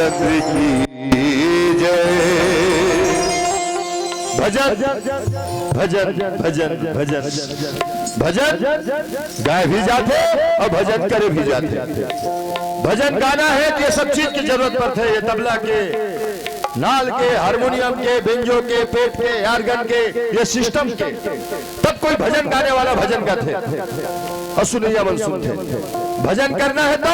रामचंद्र की जय। भजन भजन भजन भजन भजन गाए भी जाते और भजन करे भी जाते। भजन गाना है कि ये सब चीज की जरूरत पड़ती है। ये तबला के, नाल के, हारमोनियम के, बेंजो के, पेट के, यारगन के, ये सिस्टम के, तब कोई भजन गाने वाला भजन गाते और सुनैया बन सुनते। भजन करना है तो,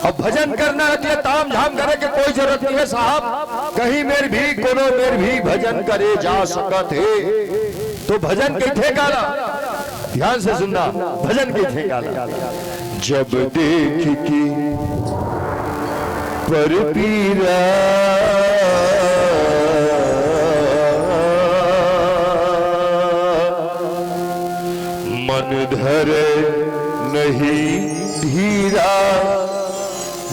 अब भजन करना है तो ताम झाम करे के कोई जरूरत नहीं है साहब। कहीं मेर भी कोनो मेर भी भजन करे जा सकत है। तो भजन कैसे गाना, ध्यान से सुनना, भजन कैसे गाना। जब देख की पर पीरा मन धरे नहीं धीरा,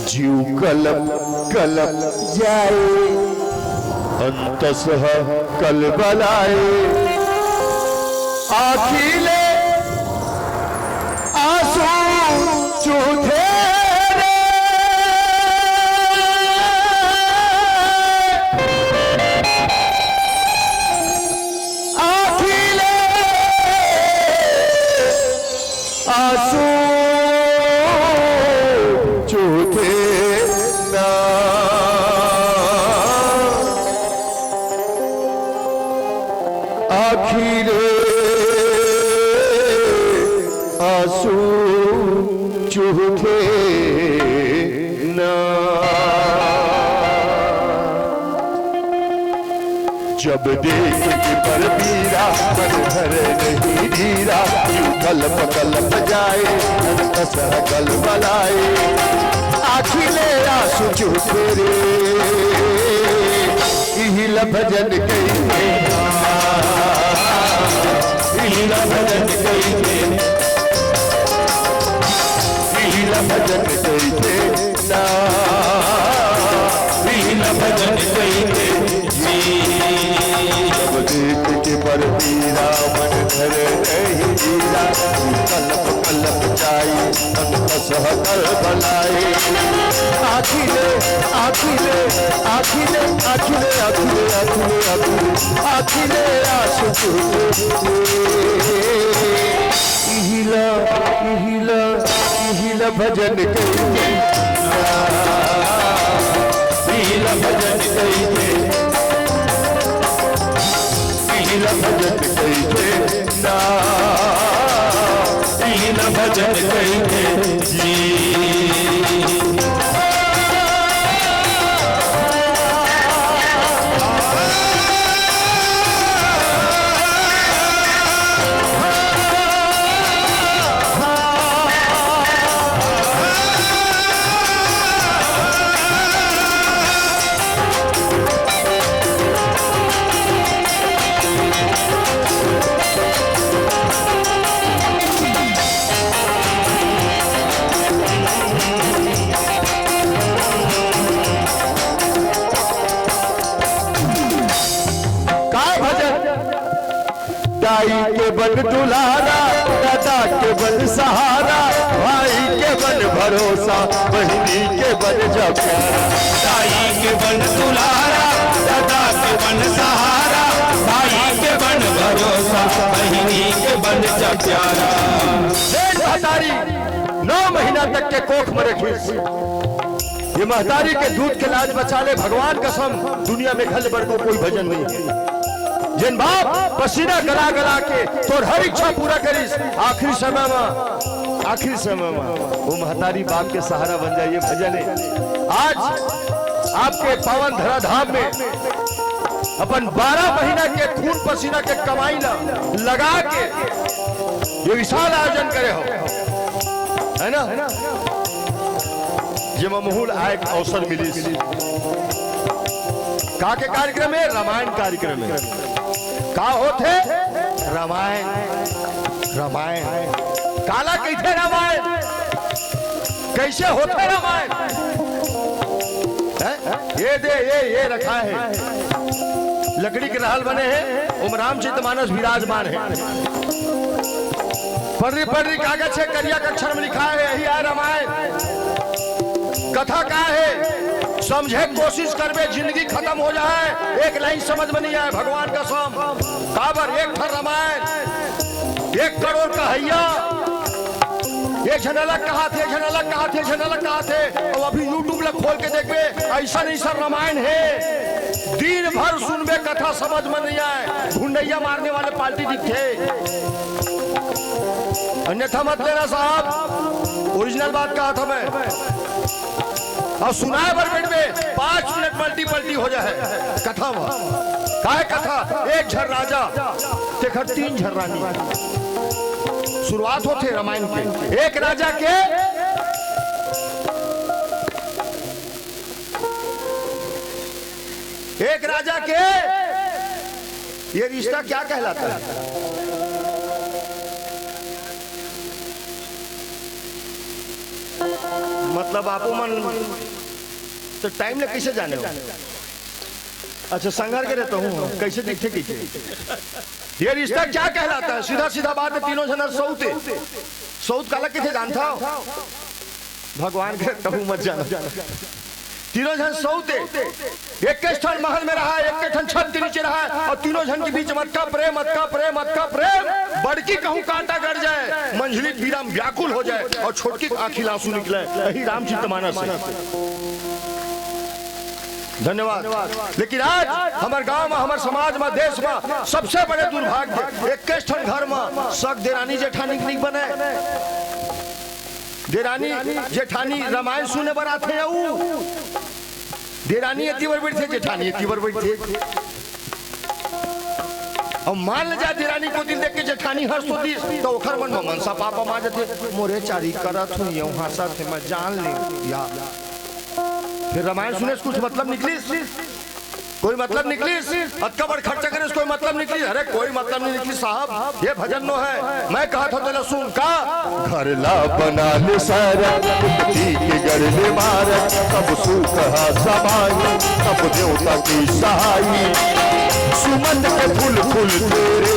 जीव कलप कलप जाए अंतसह कलबलाए। आखिले आंसू चूथे आंसू चूथे ना। आखिरे आंसू चूथे ना। जब देख के पर पीरा मन भर नहीं धीरा, कलप कलप जाए अंतसह कलबलाए। आखिले आंसू चूथे रे इहिल भजन कइके, इहिल भजन कइके, इहिल भजन कइके ना, इहिल भजन कइके। जब देख के पर पीरा मन धर नहीं धीरा, कलप कलप जाए अंतसह कलबलाए। आखिले आखिले आखिले आखिले आखिले आखिले आखिले आखिले आंसू चूथे। इहिला इहिला इहिला भजन कइके, इहिला भजन कइके, इहिला भजन कइके ना, इहिला भजन कइके जी। दाई के बन दुलारा, दादा के बन सहारा, भाई के बन भरोसा, बहनी के बन जब प्यारा। दाई के बन दुलारा, दादा के बन सहारा, भाई के बन भरोसा, बहनी के बन जब प्यारा। महतारी 9 महीना तक के कोख में रखी, ये महतारी के दूध के लाज बचा ले। भगवान कसम दुनिया में खल बढ़ को कोई भजन नहीं है। जिन बाप पसीना गला गला के तोर हर इच्छा पूरा करीस, आखिरी समय में वो महतारी बाप के सहारा बन जाए। ये भजन है। आज आपके पावन धराधाम में अपन 12 महीना के खून पसीना के कमाई लगा के ये विशाल आयोजन करे हो, है ना। ये महूल आय अवसर मिली का के कार्यक्रम है, रामायण कार्यक्रम है। का होते रामायण, रामायण काला कैसे रामायण, कैसे होते रामायण। ये दे ये रखा है, लकड़ी के रहल बने हैं, ओम रामचरित मानस विराजमान है। पढ़ी कागज है, करिया अक्षर में लिखा है, यही है रामायण। कथा का है, समझे कोशिश करबे जिंदगी खत्म हो जाए। एक लाइन समझ में नहीं आए भगवान का सम काबर एक ठर रामायण 1 करोड़ का हैया एक जन अलग कहा थे, जन अलग कहा थे, जन अलग कहा थे। और अभी यूट्यूब में खोल के देखबे ऐसा नहीं सर रामायण है। दिन भर सुनबे कथा समझ में नहीं आए। भुंडैया मारने वाले पार्टी दिखे, अन्यथा मत लेना साहब, ओरिजिनल बात कहा था मैं। और सुनाए भर मिनट में 5 मिनट मल्टी पल्टी हो जाए कथा में। काय कथा? एक झर राजा तेखर 3 झर रानी। शुरुआत होते रामायण के एक राजा के ये रिश्ता क्या कहलाता है? मतलब आपो मन तो टाइम ले कैसे जाने हो? अच्छा संघर्ष के रहता हूँ कैसे दिखते ये रिश्ता क्या कहलाता है? सीधा सीधा बात है। तीनों जन सऊत काला किथे जानता हो? भगवान के कहूँ मत जाना। तीनों जन सऊते एक के स्थल महल में रहा, एक के छत के नीचे रहा और तीनों जन के बीच मत का प्रेम, मत का प्रेम, मत का प्रेम। बड़की कहूँ कांटा गड़ जाए, मंझली बीराम व्याकुल हो जाए और छोटकी आंखी आंसू निकले। यही रामचरितमानस है। धन्यवाद। लेकिन आज हमारे गांव में, हमारे समाज में, देश में सबसे बड़े दुर्भाग्य एक के स्थल घर में सक देरानी जेठानी नहीं बने। देरानी जेठानी रामायण सुने पर आते हैं वो। देरानी इतनी बार बैठे, जेठानी इतनी बार बैठे। और मान ले जा देरानी को दिन देख के जेठानी हंस होती तो ओखर मन में मनसा पापा मा जाते मोरे चारी करत हुई यूं हंसत है मैं जान ले या। फिर रामायण सुने से कुछ मतलब निकली? कोई मतलब निकली? अक्का बड़ खर्चा करे कोई मतलब निकली? अरे कोई मतलब नहीं निकली साहब। ये भजन नो है। मैं कहा था तेरा सुन का घर ला बना ले सारा के गढ़ ले मार तब सुख समाई तब देवता की सहाई सुमन के फूल फूल तेरे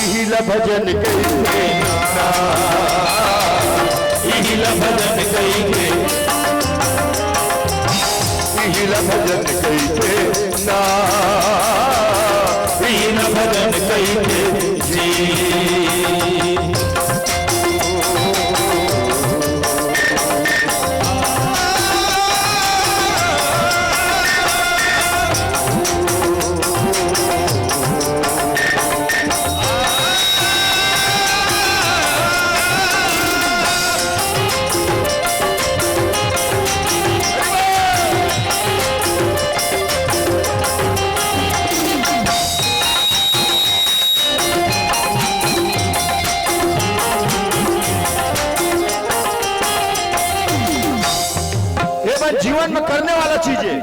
इहिला भजन कइके इहिला भजन कइके इहिला भजन कइके ना इहिला भजन कइके जी। जीवन में करने वाला चीज है।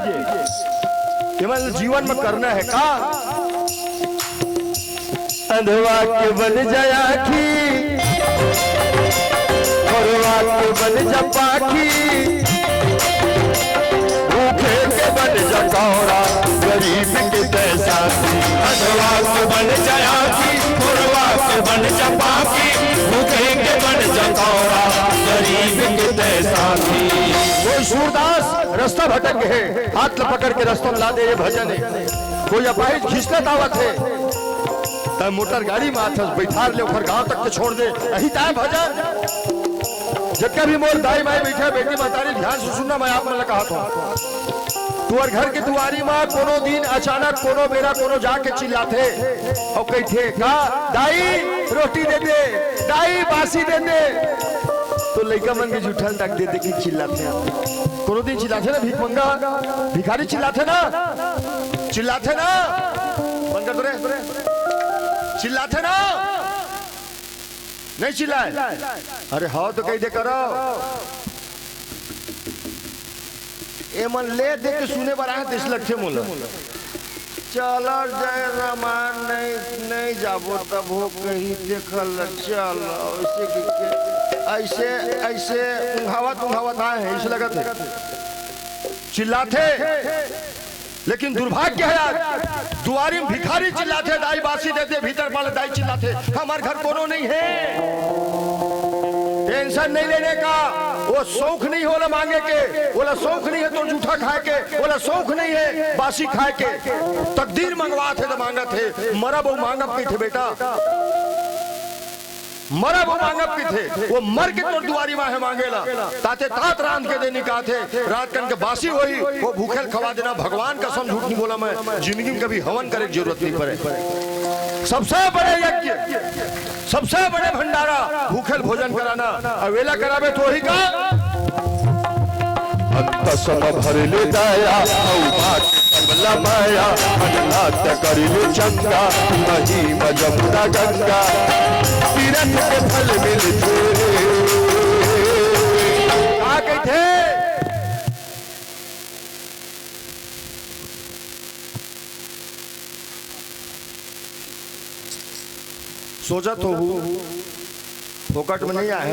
केवल जीवन में करना है का अंधवा के बन जाया की औरवा के बन जा पाखी भूखे के बन जा कौरा गरीब के तैसा। अंधवा के बन जाया की औरवा के बन जा पाखी भूखे के बन जा कौरा गरीब के तैसा। कोई सूरदास रास्ता भटक गए, हाथ पकड़ के रास्ता में ला दे। ये भजन है। कोई अपाहिज खींचने दावत है तब मोटर गाड़ी में हाथ बैठार ले ऊपर गांव तक के छोड़ दे। यही ताय भजन। जब भी मोर दाई माई बैठे बेटी महतारी ध्यान से सुनना। मैं आप में कहा था तुअर घर के दुआरी में कोनो दिन अचानक कोनो बेरा कोनो जाके चिल्लाते और कहते का दाई रोटी दे दे, दाई बासी दे दे। तो लड़का मन के जुठल तक दे दे कि चिल्लाते कोनो दिन चिल्लाते ना। भीख मंगा भिखारी चिल्लाते ना, चिल्लाते ना बंद कर रे, चिल्लाते ना नहीं चिल्लाए। अरे हाँ तो कही दे करो ए मन ले दे के सुने पर आए 10 लट्ठे मोला चल जाए रामायण नहीं जाबो तब हो कहीं देखल चल ऐसे ऐसे उंघावत आए हैं। इसे लगा थे चिल्लाते लेकिन दुर्भाग्य है आज दुआरी में भिखारी चिल्लाते दाई बासी देते भीतर वाले दाई चिल्लाते हमारे घर कोनो नहीं है। टेंशन नहीं लेने का। वो शौक नहीं होला मांगे के, बोला शौक नहीं है तो जूठा खाए के, बोला शौक नहीं है बासी खाए के। तकदीर मंगवा थे तो मांगा थे, मरा वो मांगब की थे बेटा, मरा वो मांगब की थे। वो मर के तो दुआरी माहे मांगेला, ताते तात रांध के देनी का थे, रात कन के बासी वही वो भूखेल खवा देना। भगवान का सम झूठ नहीं बोला मैं, जिंदगी में कभी हवन करे की जरूरत नहीं पड़े। सबसे बड़े यज्ञ, सबसे बड़े भंडारा भूखेल भोजन कराना, अवेला करावे तो ही का अंत सम भरले दया औ बात सबला माया अननाथ करिले चंगा महिम जमुना गंगा तीरथ के फल मिलते का कहते। सोचा तो हूँ फोकट में नहीं आए,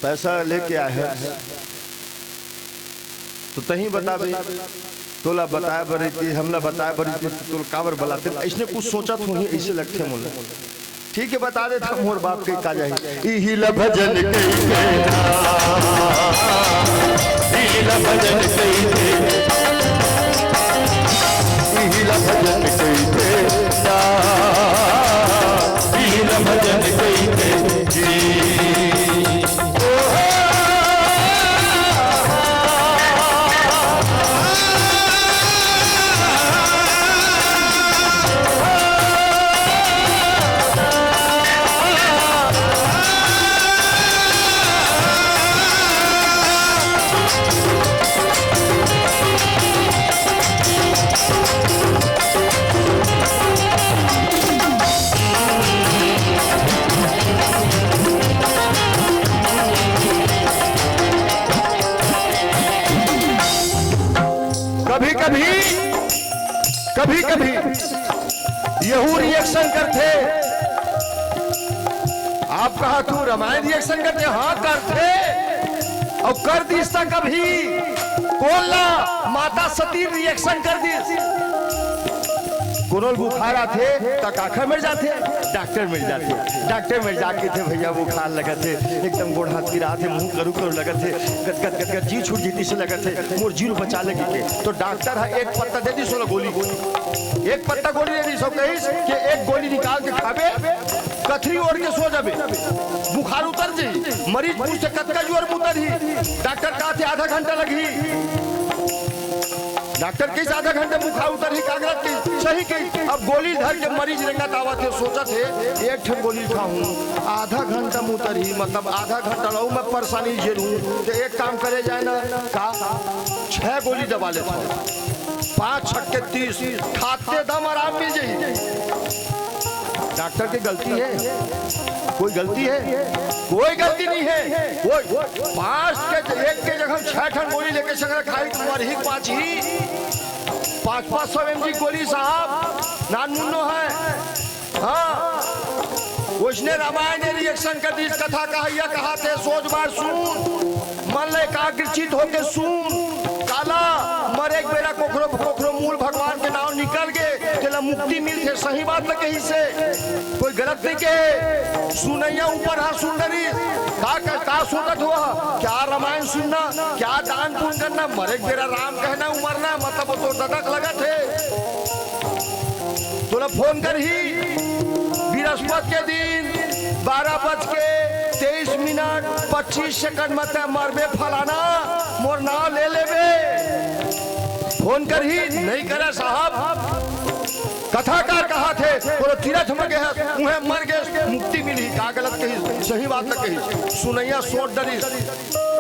पैसा लेके आए हैं तो तही बता भाई तोला बताया बड़ी थी, हमला बताया बड़ी थी, तो कावर बलाते इसने कुछ सोचा तो ही ऐसे लगते मुझे। ठीक है बता दे था मोर बाप के का जाए इही ल भजन कइते इही ल भजन कइते इही ल भजन कइते इही ल भजन कइते कभी कभी यहू रिएक्शन करते। आप कहा तू रामायण रिएक्शन करते, हाँ करते और कर दी कभी कोला माता सती रिएक्शन कर दी। कोरोल बुखार आते तक आंखें मिल जाते, डॉक्टर मिल जाते, डॉक्टर मिल जाके थे भैया बुखार लगा थे, एकदम गोड़ हाथ गिरा थे, मुंह करू करू लगा थे, गदगद गदगद जी छूट जीती से लगा थे, मोर जीव बचा लगी के। तो डॉक्टर है एक पत्ता दे दी, 16 गोली, एक पत्ता गोली दे दी, सब कही कि एक गोली निकाल के खाबे, कथरी ओढ़ के सो जाबे, बुखार उतर जी। मरीज पूछते कतका जोर उतर ही, डॉक्टर कहा थे आधा घंटा लगी। डॉक्टर किस आधा घंटे बुखार उतर ही कागज की सही की। अब गोली धर के मरीज रंगा दावा थे, सोचा थे एक ठन गोली खाऊं आधा घंटा में उतर ही, मतलब आधा घंटा रहूं मैं परेशानी झेलूं। तो एक काम करे जाए ना का 6 गोली दबा ले, 5 छक्के 30 खाते दम आराम मिल जाए। डॉक्टर की गलती है? कोई गलती है? कोई गलती नहीं है। कोई 5 के एक के जगह 6 ठन गोली लेके संग खाई तुम्हारी 5 ही 500 mg गोली साहब नान मुन्नो है। हाँ उसने रामायण ने रिएक्शन कर दी, कथा कहिया कहा थे सोच बार सुन, मन ले एकाग्रचित होके सुन। काला मरे एक बेरा कोखरो कोखरो मूल भगवान के नाम निकल गए, तेला मुक्ति मिलते, सही बात लगे ही से कोई गलत नहीं के। सुनैया ऊपर हा सुंदरी का सुनत हुआ, क्या रामायण सुनना, क्या दान पुण्य करना, मरे एक बेरा राम कहना उमरना, मतलब तो ददक लगा थे। तोला फोन कर ही बृहस्पति के दिन 12:23:25 मत मरबे फलाना, मोर नाम ले लेबे। फोन कर ही नहीं करे साहब, कथाकार कहा थे तो तीरथ में गए उन्हें मर गए, मुक्ति मिली, का गलत कही सही बात न कही। सुनैया सोट डरी,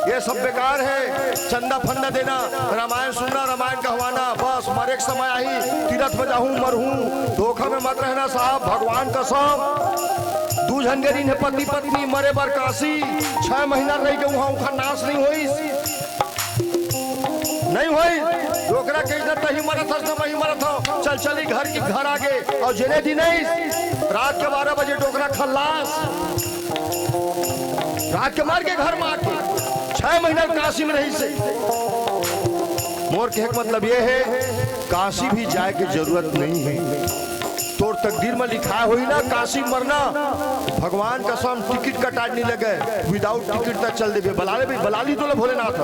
ये सब बेकार है। चंदा फंदा देना, रामायण सुनना, रामायण कहवाना, बस मरे के समय आई तीरथ में जाऊं मरहूं, धोखा में मत रहना साहब। भगवान कसम 2 झंगरी ने पति पत्नी मरे बर काशी, 6 महीना रह के वहां उनका नाश नहीं हुई, नहीं हुई। डोकरा कहीं तही मरत हस वही मरत हो, चल चली घर की घर आगे। और जिने दिन रात के 12 बजे डोकरा खल्लास, रात के मार के घर में आके 6 महीना काशी में रही से। मोर के मतलब ये है काशी भी जाए की जरूरत नहीं है, तोर तकदीर में लिखा हुई ना काशी मरना, भगवान कसम टिकट कटा नहीं लगे, विदाउट टिकट तक चल देवे। बलाली तो भोलेनाथ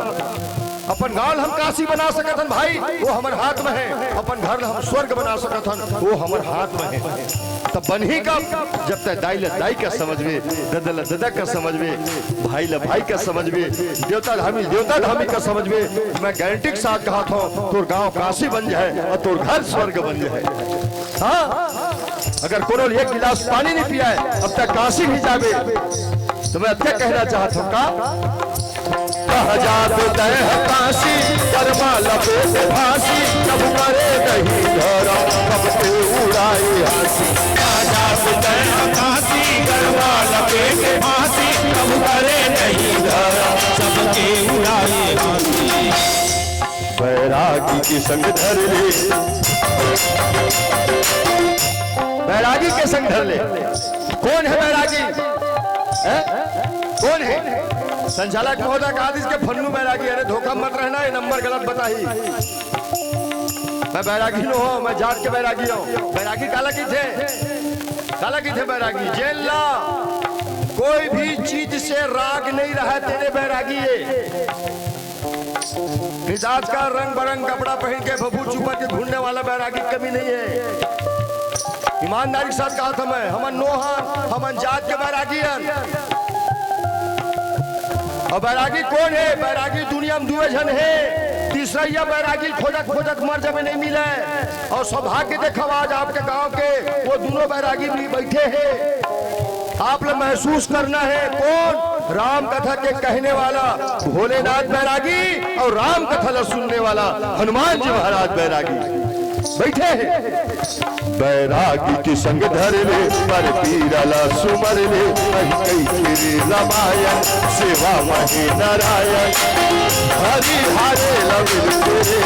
अपन गांव हम काशी बना सकत हन भाई, वो हमारे हाथ में है। अपन घर हम स्वर्ग बना सकत हन, वो हमारे हाथ में है। तब बनी का जब तक दाई दाई का समझवे, ददा ददा का समझवे, भाई ला भाई का समझवे, देवता धामी का समझवे। मैं गारंटी के साथ कहा था तोर गांव काशी बन जाए और तोर घर स्वर्ग बन जाए। हाँ, अगर कोनो एक गिलास पानी नहीं पिया है अब तक काशी भी जावे। तो मैं क्या कहना चाहता हूँ का जात तय काशी कर्मा लपेट फांसी, कब करे नहीं धरा कब के उड़ाए हंसी। जात तय काशी कर्मा लपेट फांसी, कब करे नहीं धरा सबके उड़ाए हंसी। बैरागी की संग धर ले, बैरागी के संग धर ले। कौन है बैरागी? कौन है? संचालक महोदय का आदेश के फन्नू बैरागी। अरे धोखा मत रहना, ये नंबर गलत बताई। मैं बैरागी नो हूँ, मैं जाट के बैरागी हूँ। बैरागी काला की थे बैरागी। जेल ला कोई भी चीज से राग नहीं रहा तेरे बैरागी। ये मिजाज का रंग बरंग कपड़ा पहन के बबू चुपा के घूमने वाला बैरागी कभी नहीं है। ईमानदारी के साथ कहा था मैं, हमन नोहन हमन जात के बैरागी हैं। और बैरागी कौन है? बैरागी दुनिया में दुए जन है। तीसरा यह बैरागी खोजत मर जब नहीं मिले। और सौभाग्य देखो आज आपके गांव के वो दोनों बैरागी भी बैठे हैं। आप लोग महसूस करना है कौन? राम कथा के कहने वाला भोलेनाथ बैरागी और राम कथा ला सुनने वाला हनुमान जी महाराज बैरागी बैठे हैं। बैरागी की संग धर ले पर पीरला सुमर ले, कहीं कहीं रामायण सेवा महे नारायण, हरि हारे लविल तेरे।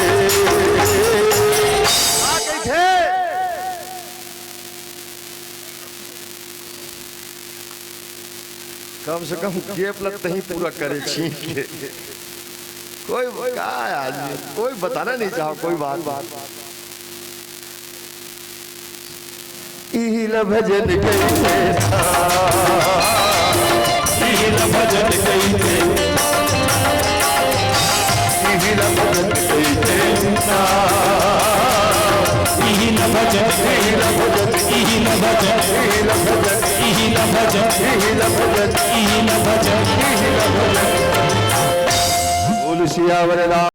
कम से कम गेप लगते ही पूरा करे छीन के। कोई क्या आदमी कोई बताना नहीं चाहो कोई बात। इहिल भजन कैसे इहिल भजन कैसे, इहिल भजन कैसे इहिल भजन इहिल भजन इहिल भजन इहिल भजन इहिल भजन इहिल भजन इहिल भजन इहिल भजन। बोल सियावर राम।